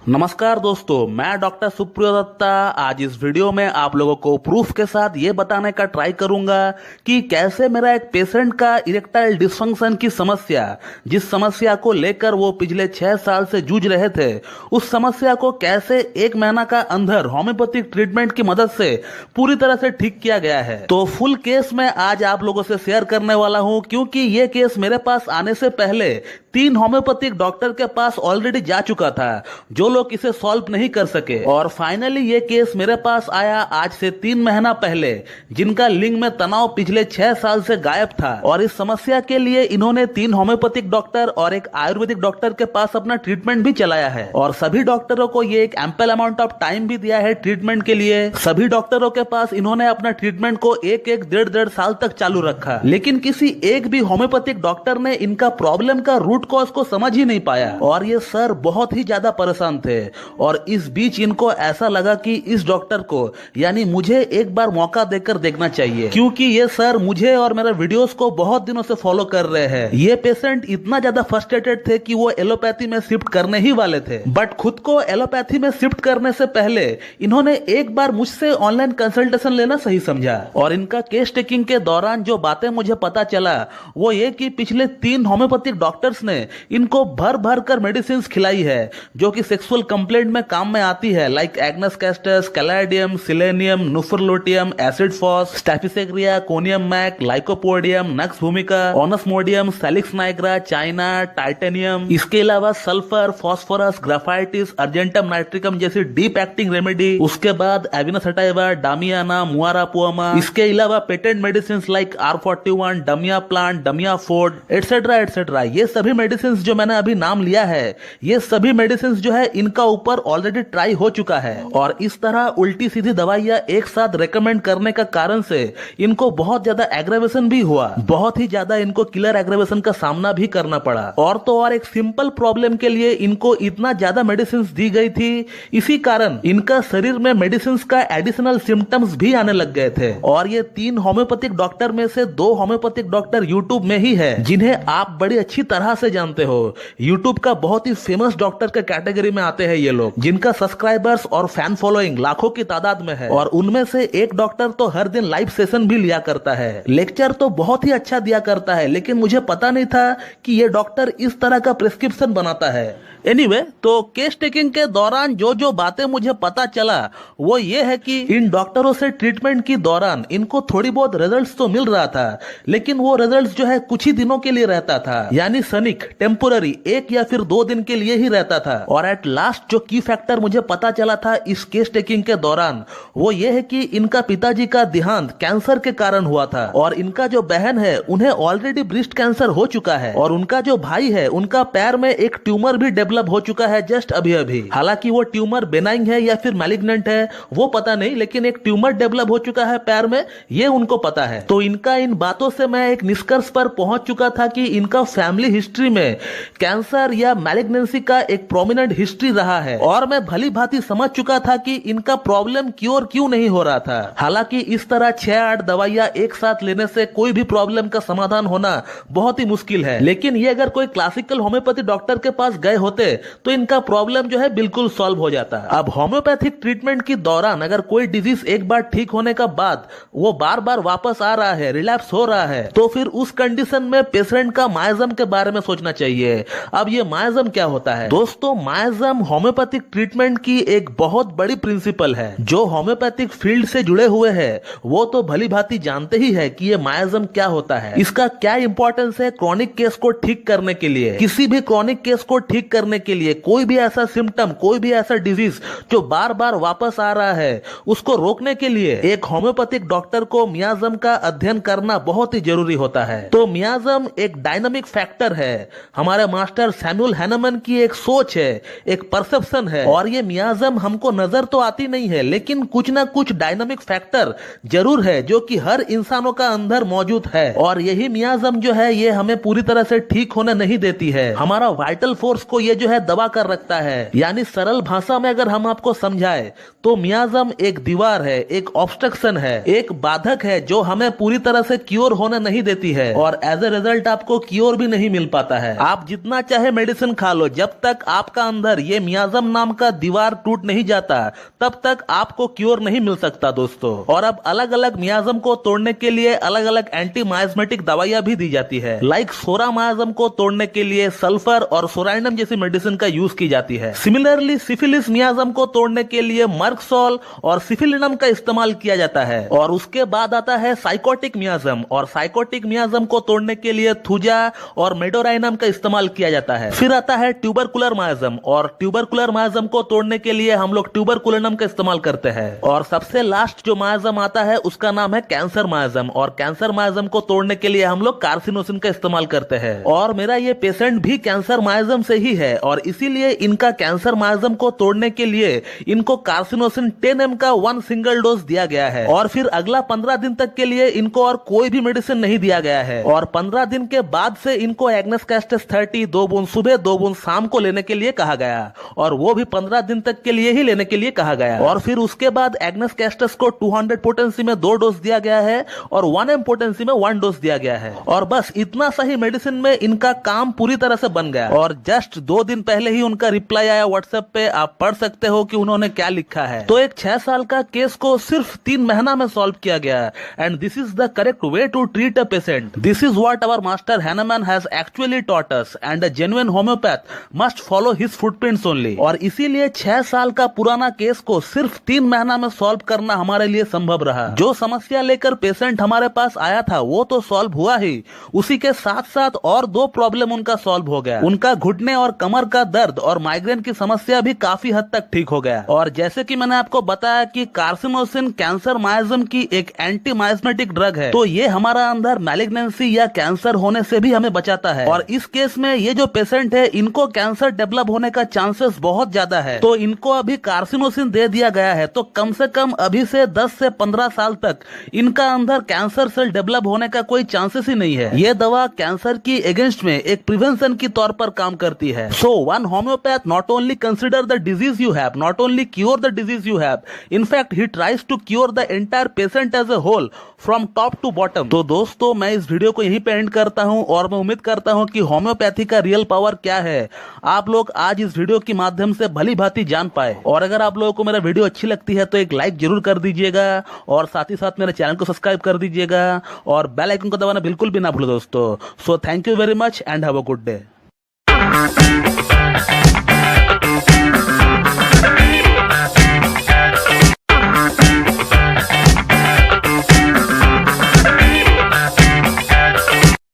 नमस्कार दोस्तों, मैं डॉक्टर सुप्रियो दत्ता आज इस वीडियो में आप लोगों को प्रूफ के साथ ये बताने का ट्राई करूंगा कि कैसे मेरा एक पेशेंट का इरेक्टाइल डिसफंक्शन की समस्या, जिस समस्या को लेकर वो पिछले 6 साल से जूझ रहे थे, उस समस्या को कैसे 1 महीना का अंदर होम्योपैथिक ट्रीटमेंट की मदद से पूरी तरह से ठीक किया गया है। तो फुल केस मैं आज आप लोगों से शेयर करने वाला हूँ, क्योंकि ये केस मेरे पास आने से पहले 3 होम्योपैथिक डॉक्टर के पास ऑलरेडी जा चुका था, जो लोग इसे सॉल्व नहीं कर सके। और फाइनली ये केस मेरे पास आया आज से 3 महीना पहले, जिनका लिंग में तनाव पिछले 6 साल से गायब था। और इस समस्या के लिए इन्होंने 3 होम्योपैथिक डॉक्टर और एक आयुर्वेदिक डॉक्टर के पास अपना ट्रीटमेंट भी चलाया है। और सभी डॉक्टरों को ये एक एम्पल अमाउंट ऑफ टाइम भी दिया है ट्रीटमेंट के लिए। सभी डॉक्टरों के पास इन्होंने अपना ट्रीटमेंट को एक डेढ़ साल तक चालू रखा, लेकिन किसी एक भी होम्योपैथिक डॉक्टर ने इनका प्रॉब्लम का रूट कॉज को समझ ही नहीं पाया। और ये सर बहुत ही ज्यादा परेशान थे। और इस बीच इनको ऐसा लगा कि इस डॉक्टर को, यानी मुझे एक बार मौका देकर देखना चाहिए, क्योंकि ये सर मुझे और मेरे वीडियोस को बहुत दिनों से फॉलो कर रहे हैं। ये पेशेंट इतना ज्यादा फ्रस्ट्रेटेड थे कि वो एलोपैथी में शिफ्ट करने ही वाले थे, बट खुद को एलोपैथी में शिफ्ट करने से पहले इन्होंने एक बार मुझसे ऑनलाइन कंसल्टेशन लेना सही समझा। और इनका केस टेकिंग के दौरान जो बातें मुझे पता चला वो ये कि पिछले 3 होम्योपैथिक डॉक्टर्स ने इनको भर भर कर मेडिसिन खिलाई है, जो कि सेक्सुअल कंप्लेंट में काम में आती है, like agnus castus, caladium, selenium, nuphar luteum, acid phos, staphysagria, conium mac, lycopodium, nux vomica, onosmodium, salix nigra, china, titanium. इसके अलावा sulphur, phosphorus, graphites, argentum nitricum जैसी डीप एक्टिंग रेमेडी। उसके बाद avena sativa, damiana, muira puama. इसके अलावा patent medicine like R41, damia plant, damia forte, et cetera et cetera. ये सभी medicine जो मैंने अभी नाम लिया है, ये सभी मेडिसिन जो है इनका ऊपर ऑलरेडी ट्राई हो चुका है। और इस तरह उल्टी सीधी दवाइयां एक साथ रेकमेंड करने का कारण से इनको बहुत ज्यादा एग्रेवेशन भी हुआ, बहुत ही ज्यादा इनको किलर एग्रेवेशन का सामना भी करना पड़ा। और तो और एक सिंपल प्रॉब्लम के लिए इनको इतना ज्यादा मेडिसिन दी गई थी, इसी कारण इनका शरीर में मेडिसिन का एडिशनल सिम्टम्स भी आने लग गए थे। और ये 3 होम्योपैथिक डॉक्टर में से 2 होम्योपैथिक डॉक्टर यूट्यूब में ही है, जिन्हें आप बड़ी अच्छी तरह से जानते हो। यूट्यूब का बहुत ही फेमस डॉक्टर के कैटेगरी में आते हैं ये लोग, जिनका सब्सक्राइबर्स और फैन फॉलोइंग लाखों की तादाद में है। और उनमें से एक डॉक्टर तो हर दिन लाइव सेशन भी लिया करता है, लेक्चर तो बहुत ही अच्छा दिया करता है, लेकिन मुझे पता नहीं था कि ये डॉक्टर इस तरह का प्रिस्क्रिप्शन बनाता है। एनीवे, तो केस टेकिंग के दौरान जो बातें मुझे पता चला वो ये है कि इन डॉक्टरों से ट्रीटमेंट की दौरान इनको थोड़ी बहुत रिजल्ट्स तो मिल रहा था, लेकिन वो रिजल्ट्स जो है कुछ ही दिनों के लिए रहता था, यानी क्षणिक, टेम्पोररी, 1 या फिर 2 दिन के लिए ही रहता था। और एट लास्ट जो की फैक्टर मुझे पता चला था इस केस टेकिंग के दौरान, वो ये है कि इनका पिताजी का देहांत कैंसर के कारण हुआ था। और इनका जो बहन है उन्हें ऑलरेडी ब्रेस्ट कैंसर हो चुका है। और उनका जो भाई है उनका पैर में एक ट्यूमर भी डेवलप हो चुका है जस्ट अभी अभी। हालांकि वो ट्यूमर बेनाइन है या फिर मैलिग्नेंट है वो पता नहीं, लेकिन एक ट्यूमर डेवलप हो चुका है पैर में, ये उनको पता है। तो इनका इन बातों से मैं एक निष्कर्ष पर पहुंच चुका था कि इनका फैमिली हिस्ट्री में कैंसर या मैलिग्नेंसी का एक प्रोमिनेंट हिस्ट्री रहा है। और मैं भली भांति समझ चुका था कि इनका प्रॉब्लम क्योर क्यों नहीं हो रहा था। हालांकि इस तरह 6-8 दवाइयां एक साथ लेने से कोई भी प्रॉब्लम का समाधान होना बहुत ही मुश्किल है, लेकिन ये अगर कोई क्लासिकल होम्योपैथी डॉक्टर के पास गए होते तो इनका प्रॉब्लम जो है बिल्कुल सॉल्व हो जाता। अब होम्योपैथिक ट्रीटमेंट की दौरान अगर कोई डिजीज एक बार ठीक होने का बाद वो बार बार वापस आ रहा है, रिलैप्स हो रहा है, तो फिर उस कंडीशन में पेशेंट का मायज़म के बारे में सोचना चाहिए। अब ये मायज़म क्या होता है दोस्तों? मायज़म होम्योपैथिक ट्रीटमेंट की एक बहुत बड़ी प्रिंसिपल है। जो होम्योपैथिक फील्ड से जुड़े हुए हैं वो तो भली भांति जानते ही है कि ये मायज़म क्या होता है, इसका क्या इंपॉर्टेंस है क्रॉनिक केस को ठीक करने के लिए। किसी भी क्रॉनिक केस को ठीक करने के लिए कोई भी ऐसा सिम्टम, कोई भी ऐसा डिजीज जो बार बार वापस आ रहा है, उसको रोकने के लिए एक होम्योपैथिक डॉक्टर को मियाज़म का अध्ययन करना बहुत ही जरूरी होता है। तो मियाज़म एक डायनामिक फैक्टर है, हमारे मास्टर सैमुअल हैनेमन की एक सोच है, एक परसेप्शन है। और ये मियाज़म हमको नजर तो आती नहीं है, लेकिन कुछ ना कुछ डायनामिक फैक्टर जरूर है जो कि हर इंसानों का अंदर मौजूद है। और यही मियाज़म जो है ये हमें पूरी तरह से ठीक होने नहीं देती है। हमारा वाइटल फोर्स को ये जो है दबा कर रखता है। यानी सरल भाषा में अगर हम आपको समझाए तो मियाज्म एक दीवार है, एक ऑब्स्ट्रक्शन है, एक बाधक है जो हमें पूरी तरह से क्योर होने नहीं देती है और एज ए रिजल्ट आपको क्योर भी नहीं मिल पाता है। आप जितना चाहे मेडिसिन खा लो, जब तक आपका अंदर ये मियाज्म नाम का दीवार टूट नहीं जाता तब तक आपको क्योर नहीं मिल सकता दोस्तों। और अब अलग अलग मियाज्म को तोड़ने के लिए अलग अलग एंटी माइजमेटिक दवाइयां भी दी जाती है। लाइक सोरा मियाज्म को तोड़ने के लिए सल्फर और सोराइनम जैसी मेडिसिन का यूज की जाती है। सिमिलरली सिफिलिस मियाज्म को तोड़ने के लिए मर्कसोल और सिफिलिनम का इस्तेमाल किया जाता है। और उसके बाद आता है साइकोटिक मियाज्म, और साइकोटिक मियाज्म को तोड़ने के लिए थुजा और मेडोराइनम का इस्तेमाल किया जाता है। फिर आता है ट्यूबरकुलर मियाज्म, और ट्यूबरकुलर मियाज्म को तोड़ने के लिए हम लोग ट्यूबरकुलिनम का इस्तेमाल करते हैं। और सबसे लास्ट जो मियाज्म आता है उसका नाम है कैंसर मियाज्म, और कैंसर मियाज्म को तोड़ने के लिए हम लोग कार्सिनोसिन का इस्तेमाल करते हैं। और मेरा ये पेशेंट भी कैंसर मियाज्म से ही है और इसीलिए इनका कैंसर मियाज्म को तोड़ने के लिए इनको कार्सिनोसिन 10 mg का 1 सिंगल डोज दिया गया है। और फिर अगला 15 दिन तक के लिए इनको और कोई भी मेडिसिन नहीं दिया गया है। और 15 दिन के बाद से इनको एग्नेस कैस्टस 30 2 बूंद सुबह 2 बूंद शाम को लेने के लिए कहा गया, और वो भी 15 दिन तक के लिए ही लेने के लिए कहा गया। और फिर उसके बाद एग्नेस कैस्टस को 200 पोटेंसी में 2 डोज दिया गया है और 1 m पोटेंसी में 1 डोज दिया गया है। और बस इतना सही मेडिसिन में इनका काम पूरी तरह से बन गया। और जस्ट 2 दिन पहले ही उनका रिप्लाई आया व्हाट्सएप पे, आप पढ़ सकते हो कि उन्होंने क्या लिखा है। तो एक 6 साल का केस को सिर्फ 3 महीना में सॉल्व किया गया। And this is the correct way to treat a patient. This is what our master Hahnemann has actually taught us, and a genuine homeopath must follow his footprints only. और इसीलिए 6 साल का पुराना केस को सिर्फ 3 महीना में सॉल्व करना हमारे लिए संभव रहा। जो समस्या लेकर पेशेंट हमारे पास आया था वो तो सॉल्व हुआ ही, उसी के साथ साथ और 2 प्रॉब्लम उनका सॉल्व हो गया। उनका घुटने और कमर का दर्द और माइग्रेन की समस्या भी काफी हद तक ठीक हो गया। और जैसे कि मैंने आपको बताया कि कार्सिनोसिन कैंसर मियाज्म की एक एंटी माइजमेटिक ड्रग है, तो ये हमारा अंदर मैलिग्नेंसी या कैंसर होने से भी हमें बचाता है। और इस केस में ये जो पेशेंट है इनको कैंसर डेवलप होने का चांसेस बहुत ज्यादा है, तो इनको अभी कार्सिनोसिन दे दिया गया है, तो कम से कम अभी से 10 से 15 साल तक इनका अंदर कैंसर सेल डेवलप होने का कोई चांसेस ही नहीं है। ये दवा कैंसर की अगेंस्ट में एक प्रिवेंशन की तौर पर काम करती है। So one homeopath not only consider the disease you have, not only cure the disease you have, in fact he tries to cure the entire patient as a whole from top to bottom. तो दोस्तों मैं इस video को यहीं पे and करता हूं और मैं उम्मीद करता हूं कि होम्योपैथी का रियल पावर क्या है आप लोग आज इस वीडियो के माध्यम से भली भांति जान पाए। और अगर आप लोगों को मेरा वीडियो अच्छी लगती है तो एक लाइक जरूर कर दीजिएगा और साथ ही साथ मेरे चैनल को सब्सक्राइब कर दीजिएगा और बेल आइकन को दबाना बिल्कुल भी ना भूलो दोस्तों। So thank you very much and have a good day.